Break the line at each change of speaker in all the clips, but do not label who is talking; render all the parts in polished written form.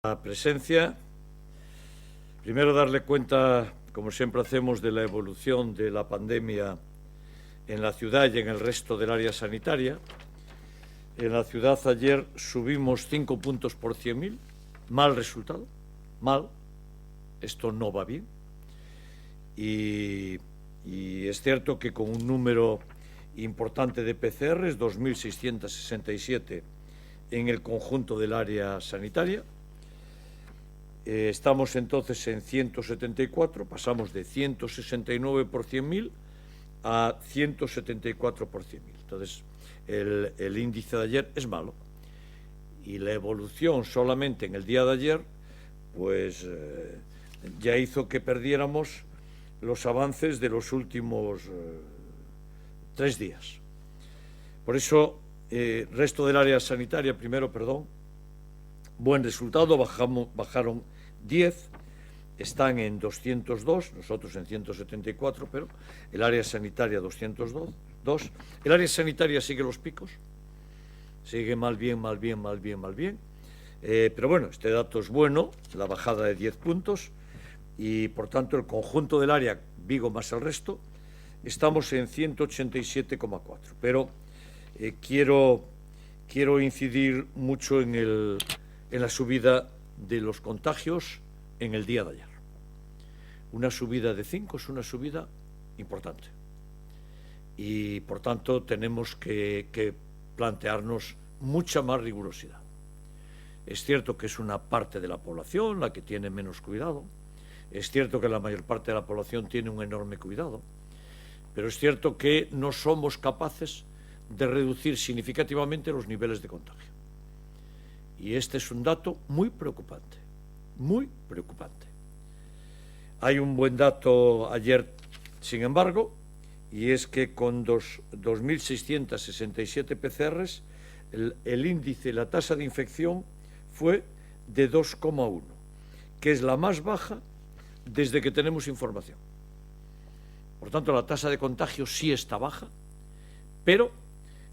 La presencia. Primero darle cuenta, como siempre hacemos, de la evolución de la pandemia en la ciudad y en el resto del área sanitaria. En la ciudad ayer subimos 5 puntos por 100.000, mal resultado, mal, esto no va bien. Y es cierto que con un número importante de PCRs, 2.667 en el conjunto del área sanitaria. Estamos entonces en 174, pasamos de 169 por 100.000 a 174 por 100.000. Entonces, el índice de ayer es malo. Y la evolución solamente en el día de ayer, pues ya hizo que perdiéramos los avances de los últimos 3 días. Por eso, resto del área sanitaria, buen resultado, bajaron 10, están en 202, nosotros en 174, pero el área sanitaria 202. El área sanitaria sigue los picos, sigue mal bien. Pero bueno, este dato es bueno, la bajada de 10 puntos, y por tanto el conjunto del área, Vigo más el resto, estamos en 187,4. Pero quiero incidir mucho en la subida de los contagios en el día de ayer. Una subida de 5 es una subida importante. Y, por tanto, tenemos que plantearnos mucha más rigurosidad. Es cierto que es una parte de la población la que tiene menos cuidado. Es cierto que la mayor parte de la población tiene un enorme cuidado. Pero es cierto que no somos capaces de reducir significativamente los niveles de contagio. Y este es un dato muy preocupante, muy preocupante. Hay un buen dato ayer, sin embargo, y es que con 2.667 PCRs, el índice, la tasa de infección fue de 2,1, que es la más baja desde que tenemos información. Por tanto, la tasa de contagio sí está baja, pero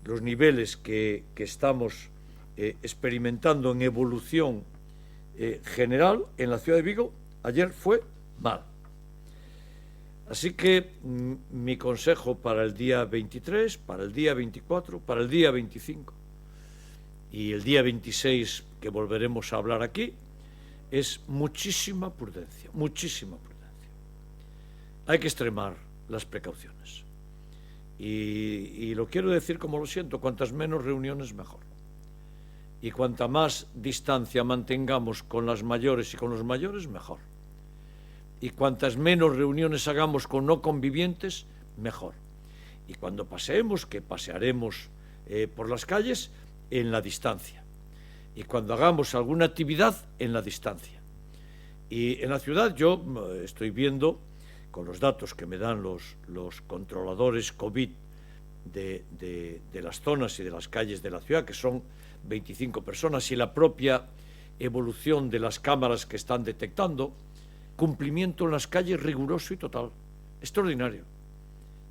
los niveles que estamos experimentando en evolución general en la ciudad de Vigo ayer fue mal. Así que mi consejo para el día 23, para el día 24, para el día 25 y el día 26, que volveremos a hablar aquí, es muchísima prudencia, muchísima prudencia. Hay que extremar las precauciones. Y lo quiero decir como lo siento, cuantas menos reuniones mejor. Y cuanta más distancia mantengamos con las mayores y con los mayores, mejor. Y cuantas menos reuniones hagamos con no convivientes, mejor. Y cuando paseemos, que pasearemos por las calles, en la distancia. Y cuando hagamos alguna actividad, en la distancia. Y en la ciudad yo estoy viendo, con los datos que me dan los controladores COVID de las zonas y de las calles de la ciudad, que son 25 personas, y la propia evolución de las cámaras que están detectando, cumplimiento en las calles riguroso y total. Extraordinario.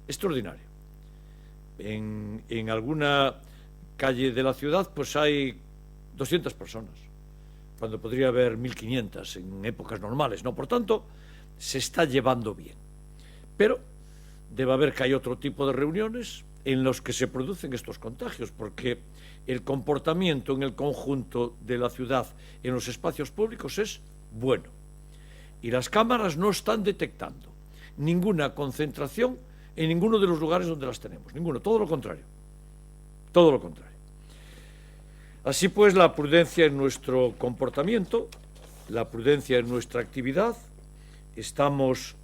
Extraordinario. En alguna calle de la ciudad pues hay 200 personas, cuando podría haber 1.500 en épocas normales, ¿no? Por tanto, se está llevando bien. Pero debe haber que hay otro tipo de reuniones en los que se producen estos contagios, porque el comportamiento en el conjunto de la ciudad en los espacios públicos es bueno. Y las cámaras no están detectando ninguna concentración en ninguno de los lugares donde las tenemos. Ninguno, todo lo contrario. Todo lo contrario. Así pues, la prudencia en nuestro comportamiento, la prudencia en nuestra actividad, estamos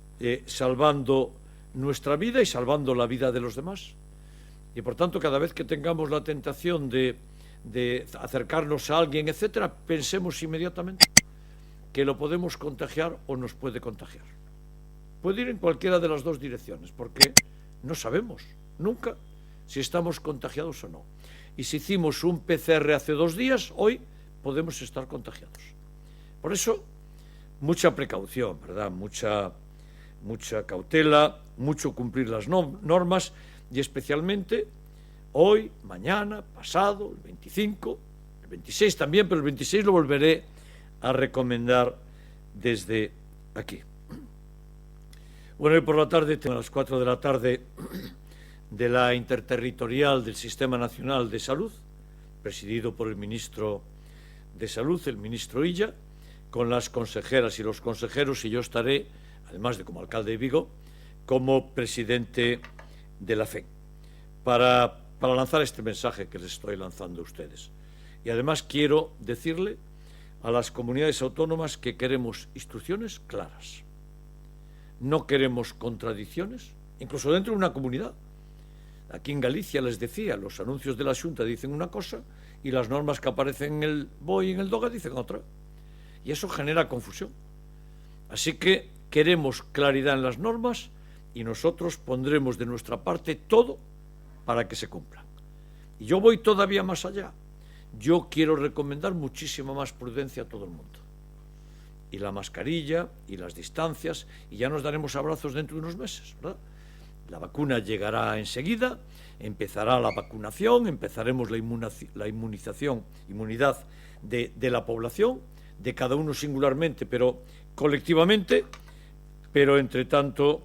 salvando nuestra vida y salvando la vida de los demás. Y por tanto, cada vez que tengamos la tentación de acercarnos a alguien, etcétera, pensemos inmediatamente que lo podemos contagiar o nos puede contagiar. Puede ir en cualquiera de las dos direcciones, porque no sabemos nunca si estamos contagiados o no. Y si hicimos un PCR hace 2 días, hoy podemos estar contagiados. Por eso, mucha precaución, ¿verdad? Mucha cautela, mucho cumplir las normas, y especialmente hoy, mañana, pasado, el 25, el 26 también, pero el 26 lo volveré a recomendar desde aquí. Bueno, hoy por la tarde, a las 4 de la tarde, de la Interterritorial del Sistema Nacional de Salud, presidido por el ministro de Salud, el ministro Illa, con las consejeras y los consejeros, y yo estaré, además de como alcalde de Vigo, como presidente de la FEN, para lanzar este mensaje que les estoy lanzando a ustedes. Y además quiero decirle a las comunidades autónomas que queremos instrucciones claras. No queremos contradicciones, incluso dentro de una comunidad. Aquí en Galicia, les decía, los anuncios de la Xunta dicen una cosa y las normas que aparecen en el BOE y en el DOGA dicen otra. Y eso genera confusión. Así que queremos claridad en las normas y nosotros pondremos de nuestra parte todo para que se cumplan. Y yo voy todavía más allá. Yo quiero recomendar muchísima más prudencia a todo el mundo. Y la mascarilla, y las distancias, y ya nos daremos abrazos dentro de unos meses, ¿verdad? La vacuna llegará enseguida, empezará la vacunación, empezaremos la inmunidad de la población, de cada uno singularmente, pero colectivamente, pero entre tanto,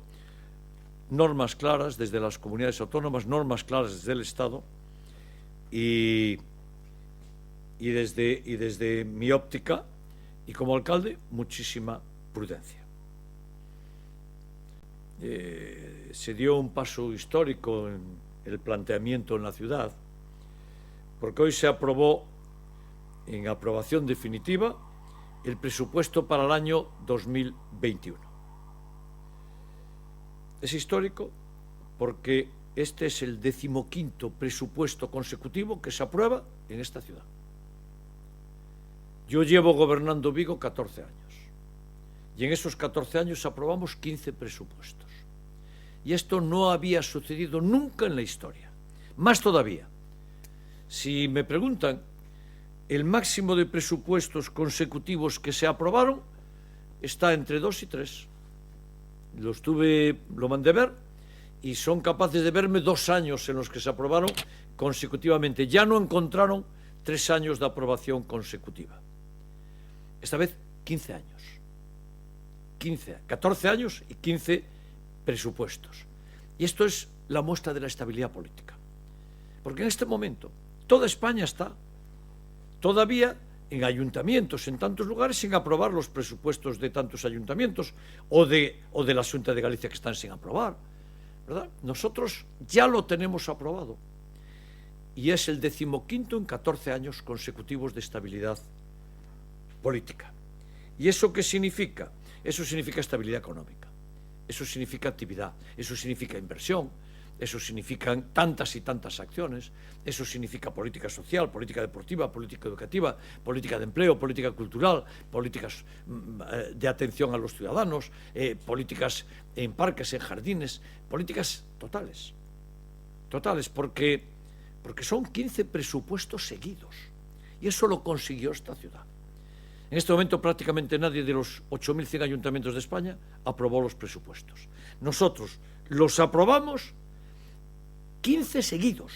normas claras desde las comunidades autónomas, normas claras desde el Estado, y desde mi óptica, y como alcalde, muchísima prudencia. Se dio un paso histórico en el planteamiento en la ciudad, porque hoy se aprobó, en aprobación definitiva, el presupuesto para el año 2021. Es histórico porque este es el 15º presupuesto consecutivo que se aprueba en esta ciudad. Yo llevo gobernando Vigo 14 años y en esos 14 años aprobamos 15 presupuestos. Y esto no había sucedido nunca en la historia. Más todavía, si me preguntan, el máximo de presupuestos consecutivos que se aprobaron está entre 2 y 3. Lo mandé ver y son capaces de verme 2 años en los que se aprobaron consecutivamente. Ya no encontraron 3 años de aprobación consecutiva. Esta vez 15 años. 14 años y 15 presupuestos. Y esto es la muestra de la estabilidad política. Porque en este momento toda España está todavía en ayuntamientos, en tantos lugares, sin aprobar los presupuestos de tantos ayuntamientos o de la Xunta de Galicia que están sin aprobar, ¿verdad? Nosotros ya lo tenemos aprobado y es el 15º en 14 años consecutivos de estabilidad política. ¿Y eso qué significa? Eso significa estabilidad económica, eso significa actividad, eso significa inversión, eso significan tantas y tantas acciones, eso significa política social, política deportiva, política educativa, política de empleo, política cultural, políticas de atención a los ciudadanos, políticas en parques, en jardines, políticas totales, porque son 15 presupuestos seguidos y eso lo consiguió esta ciudad. En este momento prácticamente nadie de los 8.100 ayuntamientos de España aprobó los presupuestos. Nosotros los aprobamos 15 seguidos.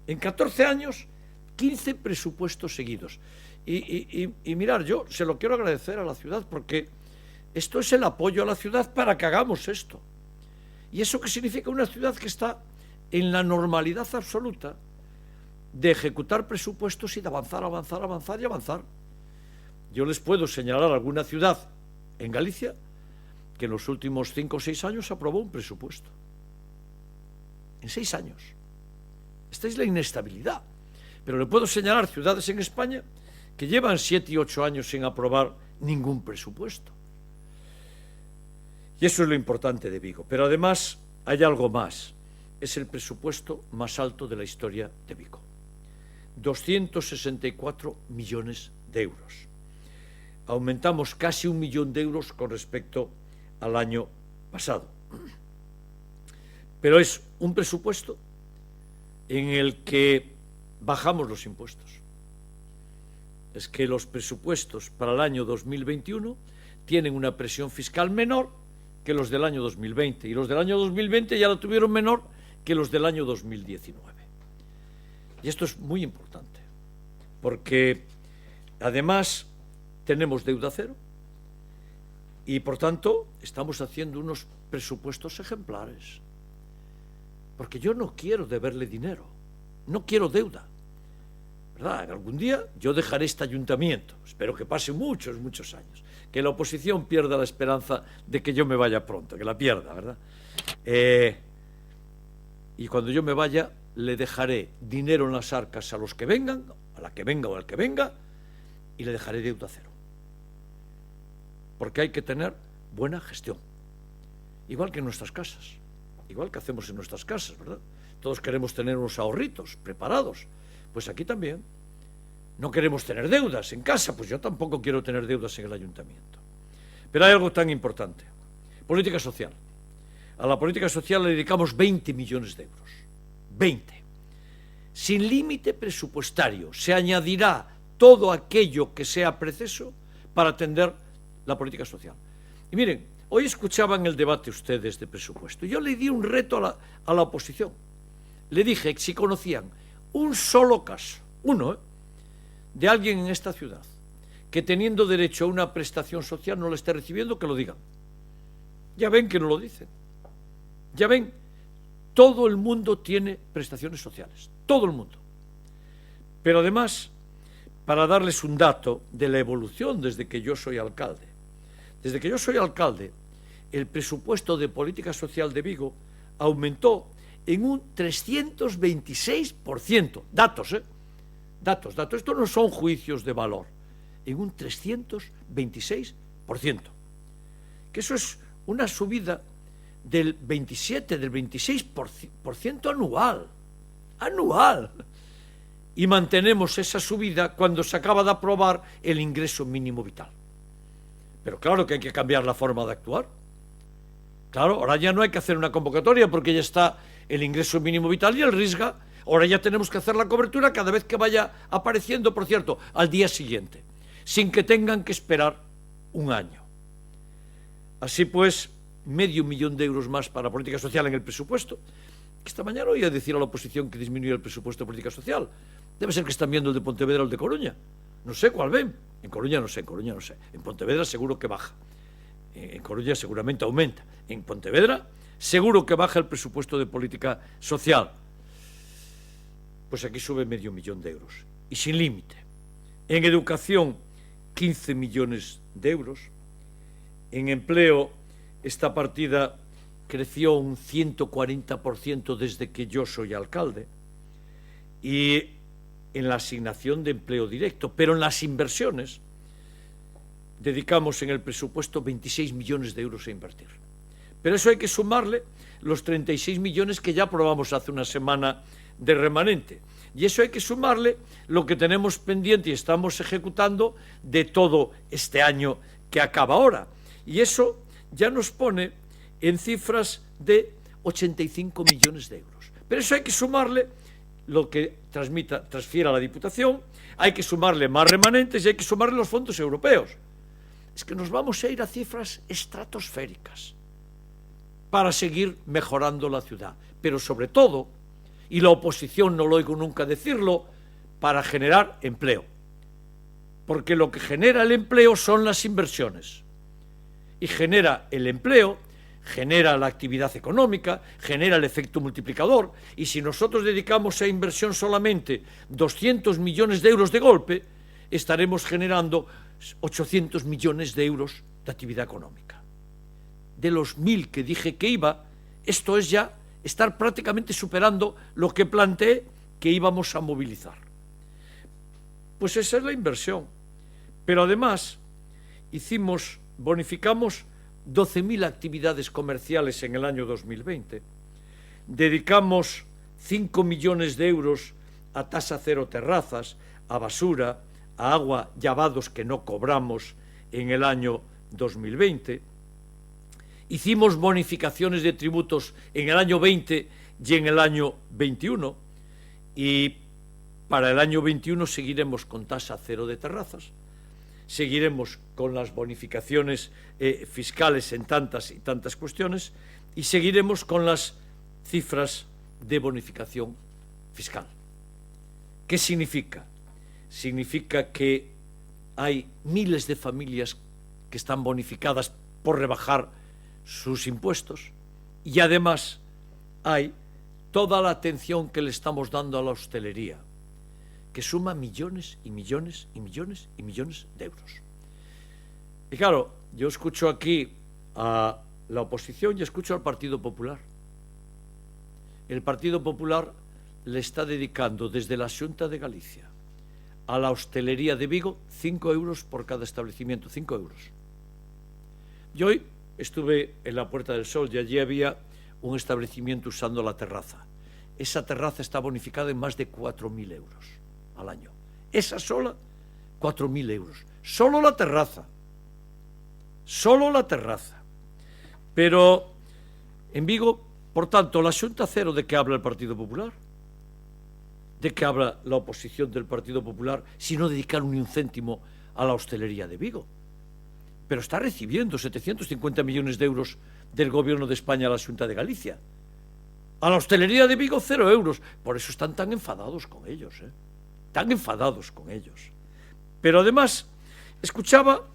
En 14 años, 15 presupuestos seguidos. Y mirar, yo se lo quiero agradecer a la ciudad porque esto es el apoyo a la ciudad para que hagamos esto. ¿Y eso qué significa? Una ciudad que está en la normalidad absoluta de ejecutar presupuestos y de avanzar, avanzar, avanzar y avanzar. Yo les puedo señalar alguna ciudad en Galicia que en los últimos 5 o 6 años aprobó un presupuesto. En 6 años. Esta es la inestabilidad. Pero le puedo señalar ciudades en España que llevan 7 y 8 años sin aprobar ningún presupuesto. Y eso es lo importante de Vigo. Pero además hay algo más. Es el presupuesto más alto de la historia de Vigo. 264 millones de euros. Aumentamos casi 1 millón de euros con respecto al año pasado. Pero es un presupuesto en el que bajamos los impuestos. Es que los presupuestos para el año 2021 tienen una presión fiscal menor que los del año 2020 y los del año 2020 ya la tuvieron menor que los del año 2019. Y esto es muy importante porque además tenemos deuda cero y, por tanto, estamos haciendo unos presupuestos ejemplares. Porque yo no quiero deberle dinero, no quiero deuda, ¿verdad? Algún día yo dejaré este ayuntamiento, espero que pase muchos, muchos años, que la oposición pierda la esperanza de que yo me vaya pronto, que la pierda, ¿verdad? Y cuando yo me vaya, le dejaré dinero en las arcas a los que vengan, a la que venga o al que venga, y le dejaré deuda cero. Porque hay que tener buena gestión, igual que en nuestras casas. Igual que hacemos en nuestras casas, ¿verdad? Todos queremos tener unos ahorritos preparados. Pues aquí también. No queremos tener deudas en casa, pues yo tampoco quiero tener deudas en el ayuntamiento. Pero hay algo tan importante. Política social. A la política social le dedicamos 20 millones de euros. 20. Sin límite presupuestario. Se añadirá todo aquello que sea preciso para atender la política social. Y miren, hoy escuchaban el debate ustedes de presupuesto. Yo le di un reto a la oposición. Le dije que si conocían un solo caso, uno, de alguien en esta ciudad que teniendo derecho a una prestación social no la esté recibiendo, que lo digan. Ya ven que no lo dicen. Ya ven, todo el mundo tiene prestaciones sociales. Todo el mundo. Pero además, para darles un dato de la evolución desde que yo soy alcalde. Desde que yo soy alcalde, el presupuesto de política social de Vigo aumentó en un 326%. Datos, ¿eh? Datos. Esto no son juicios de valor. En un 326%. Que eso es una subida del 27, del 26% anual. Anual. Y mantenemos esa subida cuando se acaba de aprobar el ingreso mínimo vital. Pero claro que hay que cambiar la forma de actuar. Claro, ahora ya no hay que hacer una convocatoria porque ya está el ingreso mínimo vital y el RISGA. Ahora ya tenemos que hacer la cobertura cada vez que vaya apareciendo, por cierto, al día siguiente, sin que tengan que esperar un año. Así pues, 500.000 de euros más para política social en el presupuesto. Esta mañana oí a decir a la oposición que disminuye el presupuesto de política social. Debe ser que están viendo el de Pontevedra o el de Coruña. No sé cuál ven. En Coruña no sé, En Pontevedra seguro que baja. En Coruña seguramente aumenta. En Pontevedra seguro que baja el presupuesto de política social. Pues aquí sube 500.000 de euros. Y sin límite. En educación, 15 millones de euros. En empleo, esta partida creció un 140% desde que yo soy alcalde. Y en la asignación de empleo directo, pero en las inversiones dedicamos en el presupuesto 26 millones de euros a invertir. Pero eso hay que sumarle los 36 millones que ya aprobamos hace una semana de remanente. Y eso hay que sumarle lo que tenemos pendiente y estamos ejecutando de todo este año que acaba ahora. Y eso ya nos pone en cifras de 85 millones de euros. Pero eso hay que sumarle lo que transfiera la Diputación, hay que sumarle más remanentes y hay que sumarle los fondos europeos. Es que nos vamos a ir a cifras estratosféricas para seguir mejorando la ciudad. Pero sobre todo, y la oposición no lo oigo nunca decirlo, para generar empleo. Porque lo que genera el empleo son las inversiones. Y genera el empleo, genera la actividad económica, genera el efecto multiplicador, y si nosotros dedicamos a inversión solamente 200 millones de euros de golpe, estaremos generando 800 millones de euros de actividad económica. De los 1.000 que dije que iba, esto es ya estar prácticamente superando lo que planteé que íbamos a movilizar. Pues esa es la inversión. Pero además bonificamos 12.000 actividades comerciales en el año 2020. Dedicamos 5 millones de euros a tasa cero terrazas, a basura, a agua, llavados que no cobramos en el año 2020. Hicimos bonificaciones de tributos en el año 20 y en el año 21. Y para el año 21 seguiremos con tasa cero de terrazas. Seguiremos con las bonificaciones fiscales en tantas y tantas cuestiones y seguiremos con las cifras de bonificación fiscal. ¿Qué significa? Significa que hay miles de familias que están bonificadas por rebajar sus impuestos, y además hay toda la atención que le estamos dando a la hostelería, que suma millones y millones y millones y millones de euros. Y claro, yo escucho aquí a la oposición y escucho al Partido Popular. El Partido Popular le está dedicando desde la Xunta de Galicia a la hostelería de Vigo 5 euros por cada establecimiento, 5 euros. Yo hoy estuve en la Puerta del Sol y allí había un establecimiento usando la terraza. Esa terraza está bonificada en más de 4.000 euros al año. Esa sola, 4.000 euros. Solo la terraza. Solo la terraza. Pero en Vigo, por tanto, la Xunta cero, ¿de qué habla el Partido Popular? ¿De qué habla la oposición del Partido Popular si no dedicaron ni un céntimo a la hostelería de Vigo? Pero está recibiendo 750 millones de euros del Gobierno de España a la Xunta de Galicia. A la hostelería de Vigo 0 euros. Por eso están tan enfadados con ellos, tan enfadados con ellos. Pero además, escuchaba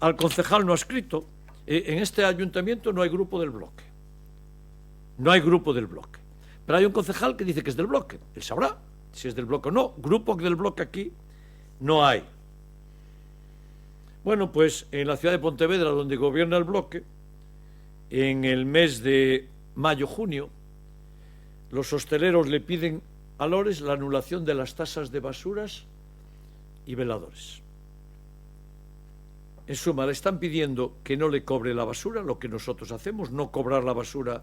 al concejal no adscrito. En este ayuntamiento no hay grupo del bloque. No hay grupo del bloque. Pero hay un concejal que dice que es del bloque. Él sabrá si es del bloque o no. Grupo del bloque aquí no hay. Bueno, pues en la ciudad de Pontevedra, donde gobierna el bloque, en el mes de mayo-junio, los hosteleros le piden a Lores la anulación de las tasas de basuras y veladores. En suma, le están pidiendo que no le cobre la basura, lo que nosotros hacemos, no cobrar la basura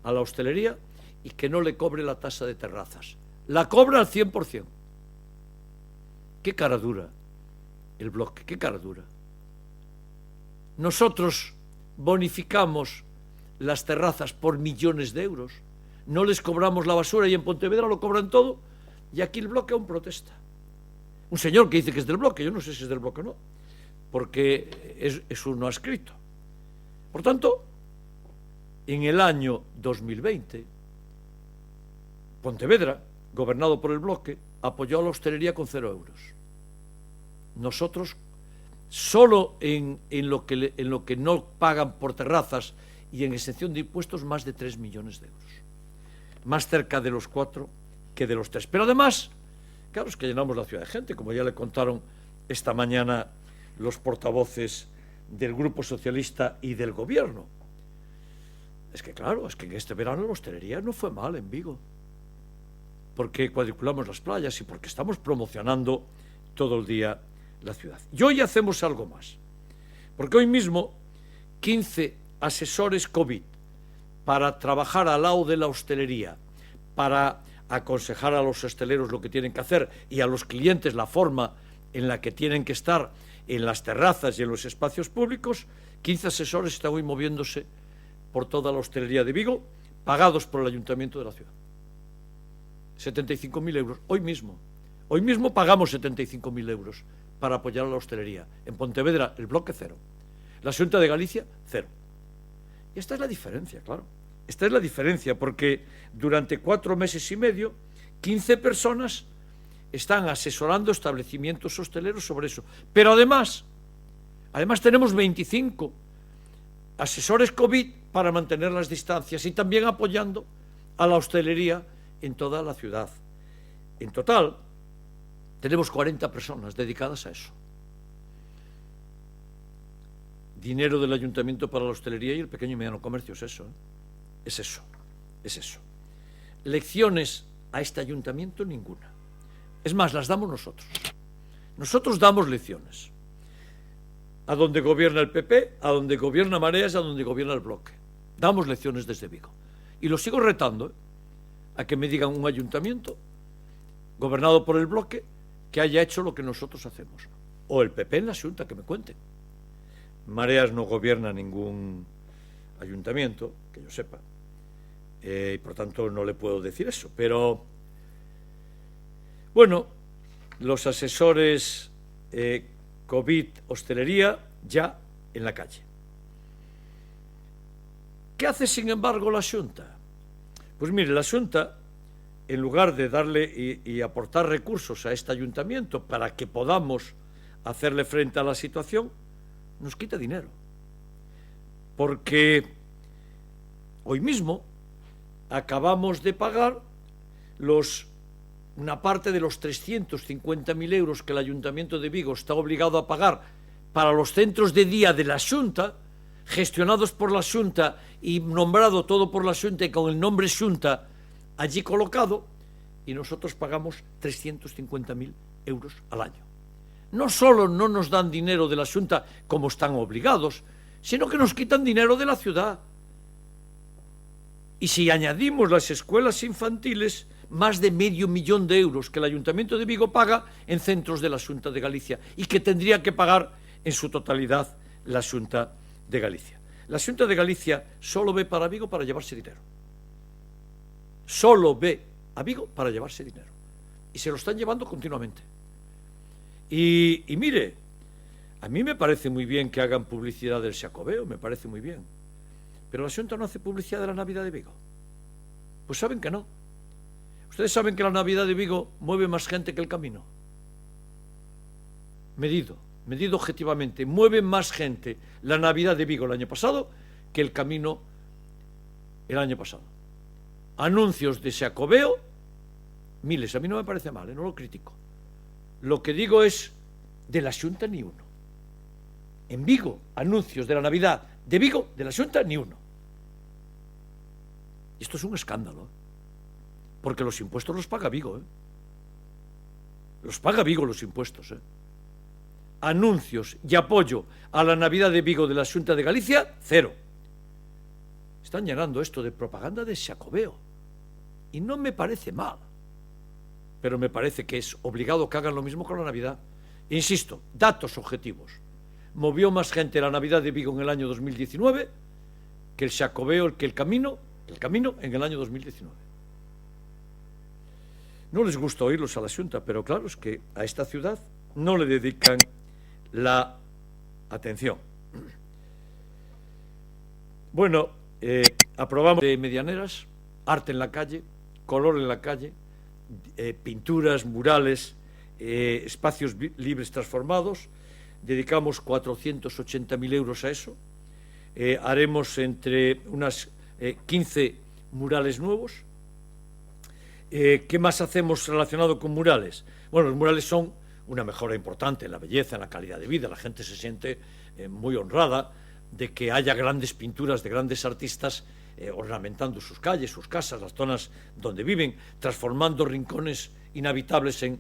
a la hostelería, y que no le cobre la tasa de terrazas. La cobra al 100%. Qué cara dura el bloque, qué cara dura. Nosotros bonificamos las terrazas por millones de euros, no les cobramos la basura y en Pontevedra lo cobran todo, y aquí el bloque aún protesta. Un señor que dice que es del bloque, yo no sé si es del bloque o no, porque es un no adscrito. Por tanto, en el año 2020, Pontevedra, gobernado por el bloque, apoyó a la hostelería con 0 euros. Nosotros, solo en lo que no pagan por terrazas y en exención de impuestos, más de 3 millones de euros. Más cerca de los 4 que de los 3. Pero además, claro, es que llenamos la ciudad de gente, como ya le contaron esta mañana los portavoces del Grupo Socialista y del Gobierno. Es que claro, es que en este verano la hostelería no fue mal en Vigo, porque cuadriculamos las playas y porque estamos promocionando todo el día la ciudad. Y hoy hacemos algo más, porque hoy mismo 15 asesores COVID para trabajar al lado de la hostelería, para aconsejar a los hosteleros lo que tienen que hacer y a los clientes la forma en la que tienen que estar en las terrazas y en los espacios públicos. 15 asesores están hoy moviéndose por toda la hostelería de Vigo, pagados por el Ayuntamiento de la ciudad. 75.000 euros, hoy mismo. Hoy mismo pagamos 75.000 euros para apoyar a la hostelería. En Pontevedra, el bloque 0. La Xunta de Galicia, 0. Y esta es la diferencia, claro. Esta es la diferencia, porque durante 4 meses y medio, 15 personas están asesorando establecimientos hosteleros sobre eso. Pero además tenemos 25 asesores COVID para mantener las distancias y también apoyando a la hostelería en toda la ciudad. En total, tenemos 40 personas dedicadas a eso. Dinero del Ayuntamiento para la hostelería y el pequeño y mediano comercio, es eso, es eso, es eso. Lecciones a este Ayuntamiento, ninguna. Es más, las damos nosotros. Nosotros damos lecciones. A donde gobierna el PP, a donde gobierna Mareas, a donde gobierna el bloque. Damos lecciones desde Vigo. Y los sigo retando, a que me digan un ayuntamiento gobernado por el bloque que haya hecho lo que nosotros hacemos. O el PP en la Xunta, que me cuente. Mareas no gobierna ningún ayuntamiento, que yo sepa, y por tanto no le puedo decir eso. Pero, bueno, los asesores COVID hostelería ya en la calle. ¿Qué hace, sin embargo, la Xunta? Pues mire, la Xunta, en lugar de darle y aportar recursos a este ayuntamiento para que podamos hacerle frente a la situación, nos quita dinero. Porque hoy mismo acabamos de pagar una parte de los 350.000 euros que el Ayuntamiento de Vigo está obligado a pagar para los centros de día de la Xunta, gestionados por la Xunta y nombrado todo por la Xunta y con el nombre Xunta allí colocado, y nosotros pagamos 350.000 euros al año. No solo no nos dan dinero de la Xunta como están obligados, sino que nos quitan dinero de la ciudad. Y si añadimos las escuelas infantiles, más de 500.000 de euros que el Ayuntamiento de Vigo paga en centros de la Xunta de Galicia y que tendría que pagar en su totalidad la Xunta de Galicia. La Xunta de Galicia solo ve para Vigo para llevarse dinero. Solo ve a Vigo para llevarse dinero. Y se lo están llevando continuamente. Y mire, a mí me parece muy bien que hagan publicidad del Xacobeo, me parece muy bien. Pero la Xunta no hace publicidad de la Navidad de Vigo. Pues saben que no. Ustedes saben que la Navidad de Vigo mueve más gente que el Camino. Medido objetivamente, mueve más gente la Navidad de Vigo el año pasado que el Camino el año pasado. Anuncios de Xacobeo, miles, a mí no me parece mal, no lo critico. Lo que digo es, de la Xunta ni uno. En Vigo, anuncios de la Navidad de Vigo, de la Xunta ni uno. Y esto es un escándalo, porque los impuestos los paga Vigo, Los paga Vigo los impuestos, Anuncios y apoyo a la Navidad de Vigo de la Xunta de Galicia, cero. Están llenando esto de propaganda de Xacobeo. Y no me parece mal. Pero me parece que es obligado que hagan lo mismo con la Navidad. Insisto, datos objetivos. Movió más gente la Navidad de Vigo en el año 2019 que el Xacobeo, que el Camino en el año 2019. No les gusta oírlos a la Xunta, pero claro, es que a esta ciudad no le dedican la atención. Bueno, aprobamos de medianeras, arte en la calle, color en la calle, pinturas, murales, espacios libres transformados. Dedicamos 480.000 euros a eso. Haremos entre unas 15 murales nuevos. ¿Qué más hacemos relacionado con murales? Bueno, los murales son una mejora importante en la belleza, en la calidad de vida. La gente se siente muy honrada de que haya grandes pinturas de grandes artistas ornamentando sus calles, sus casas, las zonas donde viven, transformando rincones inhabitables en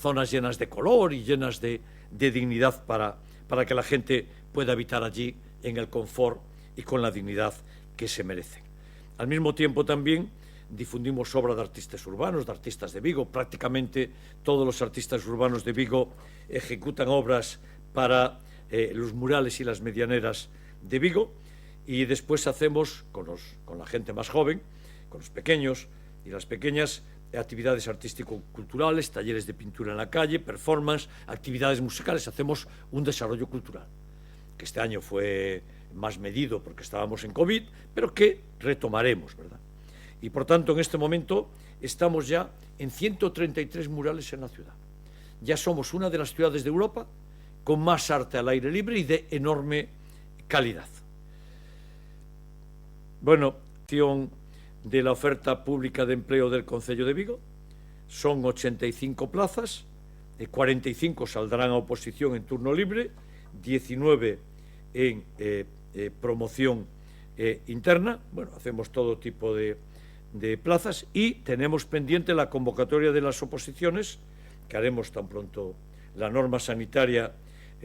zonas llenas de color y llenas de dignidad para que la gente pueda habitar allí en el confort y con la dignidad que se merecen. Al mismo tiempo también difundimos obra de artistas urbanos, de artistas de Vigo. Prácticamente todos los artistas urbanos de Vigo ejecutan obras para los murales y las medianeras de Vigo, y después hacemos con la gente más joven, con los pequeños y las pequeñas, actividades artístico-culturales, talleres de pintura en la calle, performance, actividades musicales. Hacemos un desarrollo cultural, que este año fue más medido porque estábamos en COVID, pero que retomaremos, ¿verdad? Y por tanto, en este momento estamos ya en 133 murales en la ciudad. Ya somos una de las ciudades de Europa con más arte al aire libre y de enorme calidad. Bueno, de la oferta pública de empleo del Concello de Vigo son 85 plazas, 45 saldrán a oposición en turno libre, 19 en promoción interna. Bueno, hacemos todo tipo de plazas, y tenemos pendiente la convocatoria de las oposiciones, que haremos tan pronto la norma sanitaria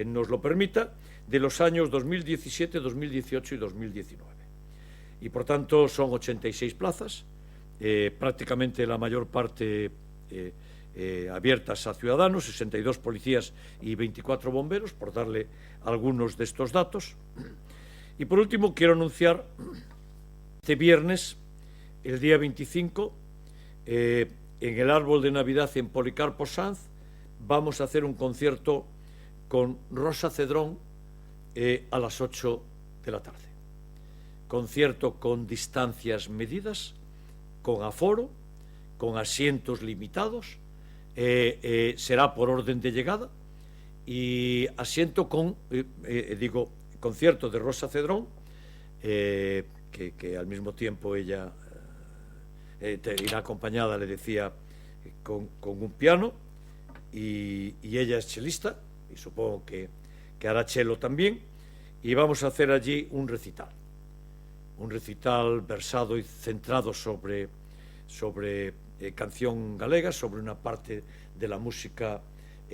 nos lo permita, de los años 2017, 2018 y 2019. Y por tanto son 86 plazas, prácticamente la mayor parte abiertas a ciudadanos, 62 policías y 24 bomberos, por darle algunos de estos datos. Y por último quiero anunciar este viernes, el día 25, en el árbol de Navidad en Policarpo Sanz, vamos a hacer un concierto con Rosa Cedrón a las 8 de la tarde. Concierto con distancias medidas, con aforo, con asientos limitados, será por orden de llegada, y asiento con, concierto de Rosa Cedrón, que al mismo tiempo ella irá acompañada, le decía, con un piano, y ella es chelista, y supongo que hará chelo también, y vamos a hacer allí un recital versado y centrado sobre canción galega, sobre una parte de la música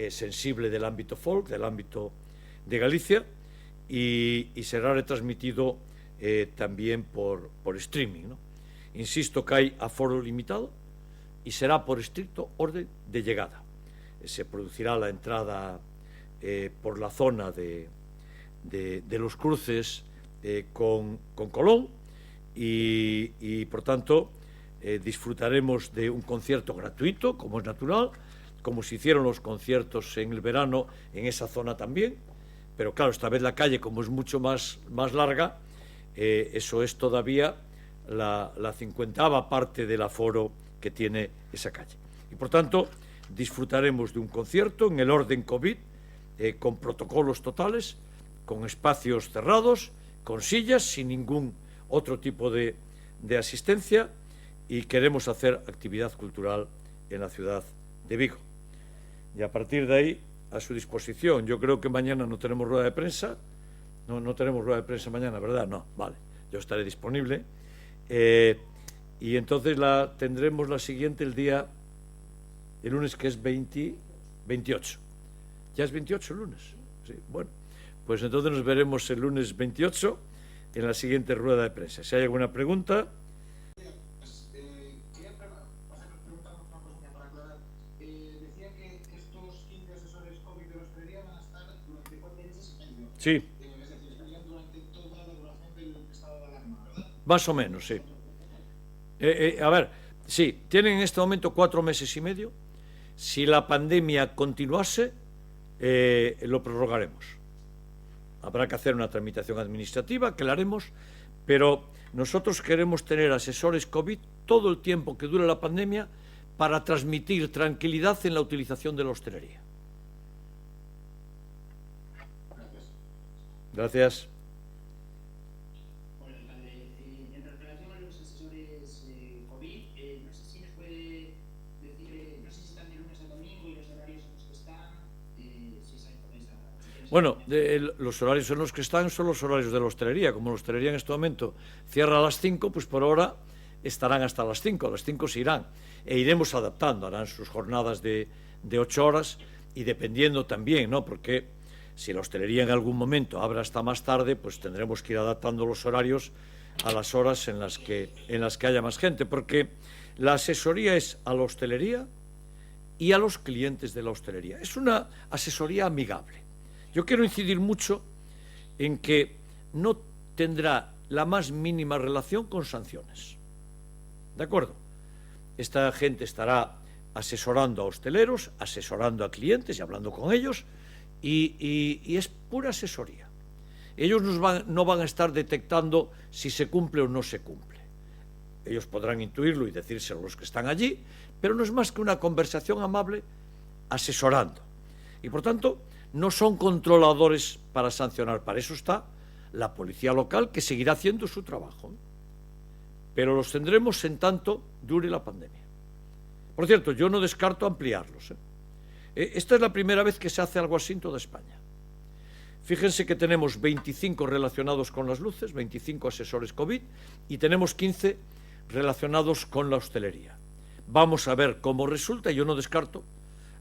sensible del ámbito folk, del ámbito de Galicia, y será retransmitido también por streaming, ¿no? Insisto que hay aforo limitado y será por estricto orden de llegada. Se producirá la entrada por la zona de los cruces con Colón y por tanto disfrutaremos de un concierto gratuito, como es natural, como se hicieron los conciertos en el verano en esa zona también, pero claro, esta vez la calle, como es mucho más larga, eso es todavía la 50ª parte del aforo que tiene esa calle. Y por tanto, disfrutaremos de un concierto en el orden COVID, con protocolos totales, con espacios cerrados, con sillas, sin ningún otro tipo de asistencia, y queremos hacer actividad cultural en la ciudad de Vigo. Y a partir de ahí, a su disposición. Yo creo que mañana no tenemos rueda de prensa. No tenemos rueda de prensa mañana, ¿verdad? No, vale. Yo estaré disponible. Y entonces tendremos la siguiente el lunes, que es 28. ¿Ya es 28 el lunes? Sí, bueno. Pues entonces nos veremos el lunes 28 en la siguiente rueda de prensa. Si hay alguna pregunta...
Quería preguntar una cosilla para aclarar. Decía que estos 15 asesores COVID de la hostelería van a estar durante 4 meses y medio.
Sí.
Es decir, estarían durante toda la duración del estado de alarma, ¿verdad?
Más o menos, sí. A ver, sí, tienen en este momento 4 meses y medio. Si la pandemia continuase, lo prorrogaremos. Habrá que hacer una tramitación administrativa, que la haremos, pero nosotros queremos tener asesores COVID todo el tiempo que dure la pandemia para transmitir tranquilidad en la utilización de la hostelería. Gracias.
Bueno, alcalde, en relación a los asesores COVID, no sé si nos puede decir, no sé si están de lunes a domingo y los horarios en los que están, si esa información.
Bueno, los horarios en los que están son los horarios de la hostelería. Como la hostelería en este momento cierra a las 5, pues por ahora estarán hasta las 5. A las 5 se irán. E iremos adaptando, harán sus jornadas de 8 horas y dependiendo también, ¿no? Porque si la hostelería en algún momento abre hasta más tarde, pues tendremos que ir adaptando los horarios a las horas en las que haya más gente. Porque la asesoría es a la hostelería y a los clientes de la hostelería. Es una asesoría amigable. Yo quiero incidir mucho en que no tendrá la más mínima relación con sanciones. ¿De acuerdo? Esta gente estará asesorando a hosteleros, asesorando a clientes y hablando con ellos, y es pura asesoría. Ellos no van a estar detectando si se cumple o no se cumple. Ellos podrán intuirlo y decírselo a los que están allí, pero no es más que una conversación amable asesorando. Y por tanto, no son controladores para sancionar. Para eso está la policía local, que seguirá haciendo su trabajo. Pero los tendremos en tanto dure la pandemia. Por cierto, yo no descarto ampliarlos. Esta es la primera vez que se hace algo así en toda España. Fíjense que tenemos 25 relacionados con las luces, 25 asesores COVID, y tenemos 15 relacionados con la hostelería. Vamos a ver cómo resulta, y yo no descarto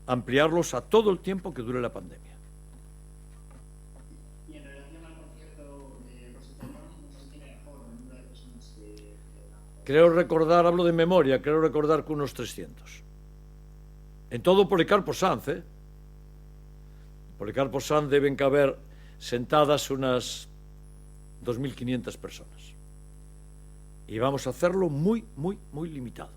ampliarlos a todo el tiempo que dure la pandemia.
Y en relación al concierto de Rosa Cedrón, no sé si tiene aforo, el número de personas que...
Creo recordar, hablo de memoria, creo recordar que unos 300. En todo Policarpo Sanz, ¿eh? Policarpo Sanz deben caber sentadas unas 2.500 personas. Y vamos a hacerlo muy, muy, muy limitado.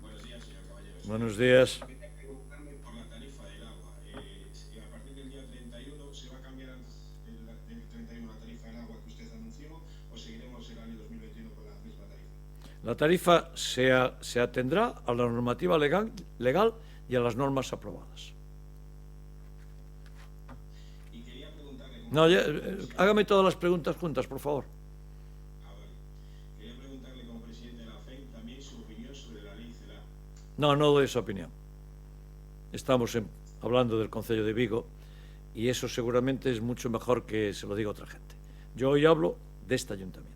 Buenos días, señor Caballero.
Buenos días.
Quería preguntarle por la tarifa del agua. A partir del día 31 se va a cambiar del 31 la tarifa del agua que usted anunció, o seguiremos el año 2021 con la misma tarifa.
La tarifa se atendrá a la normativa legal y a las normas aprobadas.
Y quería preguntarle...
No, hágame todas las preguntas juntas, por favor.
Vale. Quería preguntarle como presidente de la FEN también su opinión sobre la ley CELA.
No doy esa opinión. Estamos hablando del Concello de Vigo y eso seguramente es mucho mejor que se lo diga otra gente. Yo hoy hablo de este ayuntamiento.